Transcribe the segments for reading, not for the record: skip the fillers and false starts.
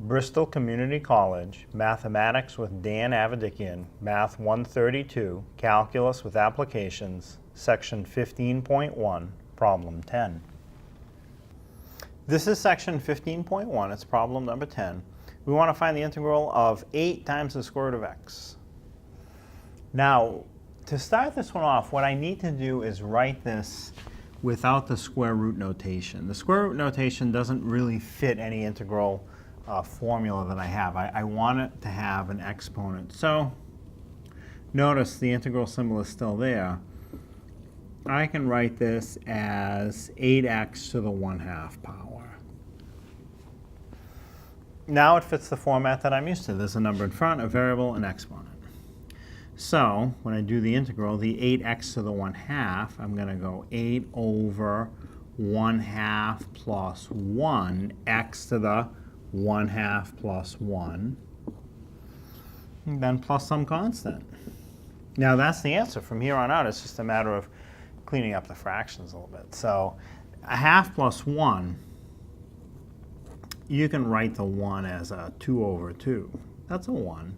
Bristol Community College, Mathematics with Dan Avedikian, Math 132, Calculus with Applications, Section 15.1, Problem 10. This is Section 15.1, it's problem number 10. We want to find the integral of 8 times the square root of x. Now, to start this one off, what I need to do is write this without the square root notation. The square root notation doesn't really fit any integral formula that I have. I want it to have an exponent. So notice the integral symbol is still there. I can write this as 8x to the 1/2 power. Now it fits the format that I'm used to. There's a number in front, a variable, an exponent. So when I do the integral, the 8x to the 1/2, I'm going to go 8 over 1/2 plus 1, x to the 1/2 plus 1, and then plus some constant. Now that's the answer. From here on out, it's just a matter of cleaning up the fractions a little bit. So a half plus 1, you can write the 1 as a 2 over 2. That's a 1.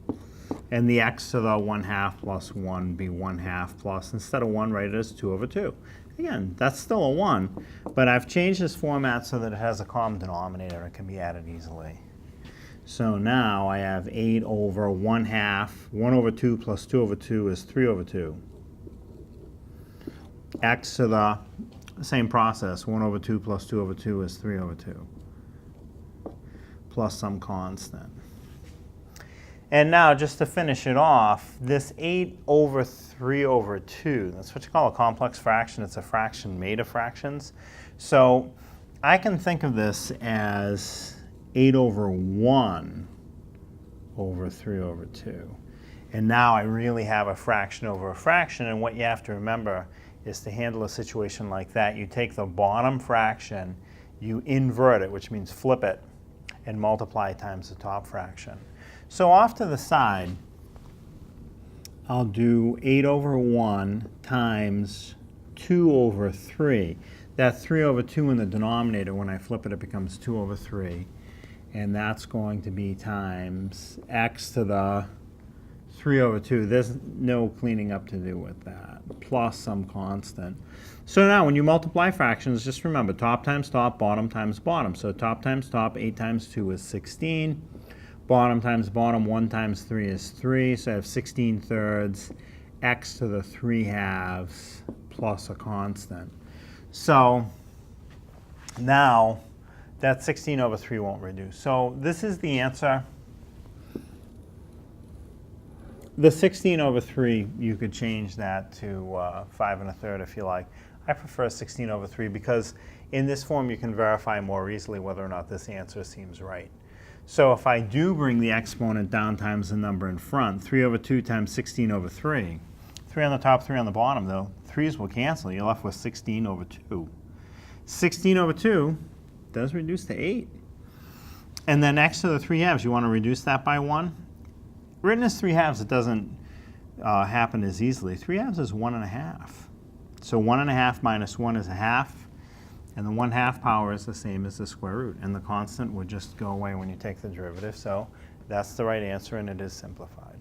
And the x to the 1/2 plus 1 be 1/2 plus, instead of 1, write it as 2 over 2. Again, that's still a 1, but I've changed this format so that it has a common denominator and can be added easily. So now I have 8 over 1/2, 1 over 2 plus 2 over 2 is 3 over 2. X to the same process, 1 over 2 plus 2 over 2 is 3 over 2, plus some constant. And now, just to finish it off, this 8 over 3 over 2, that's what you call a complex fraction. It's a fraction made of fractions. So I can think of this as 8 over 1 over 3 over 2. And now I really have a fraction over a fraction, and what you have to remember is to handle a situation like that, you take the bottom fraction, you invert it, which means flip it, and multiply times the top fraction. So off to the side, I'll do 8 over 1 times 2 over 3. That 3 over 2 in the denominator, when I flip it, it becomes 2 over 3. And that's going to be times x to the 3 over 2. There's no cleaning up to do with that, plus some constant. So now when you multiply fractions, just remember top times top, bottom times bottom. So top times top, 8 times 2 is 16. Bottom times bottom, 1 times 3 is 3. So I have 16 thirds, x to the 3/2 plus a constant. So now that 16 over 3 won't reduce. So this is the answer. The 16 over 3, you could change that to 5 1/3 if you like. I prefer 16 over 3 because in this form you can verify more easily whether or not this answer seems right. So if I do bring the exponent down times the number in front, 3 over 2 times 16 over 3. 3 on the top, 3 on the bottom, though. 3's will cancel. You're left with 16 over 2. 16 over 2 does reduce to 8. And then x to the 3/2, you want to reduce that by 1? Written as 3/2, it doesn't happen as easily. 3/2 is 1 1/2. So 1 1/2 minus 1 is 1/2. And the 1/2 power is the same as the square root. And the constant would just go away when you take the derivative. So that's the right answer, and it is simplified.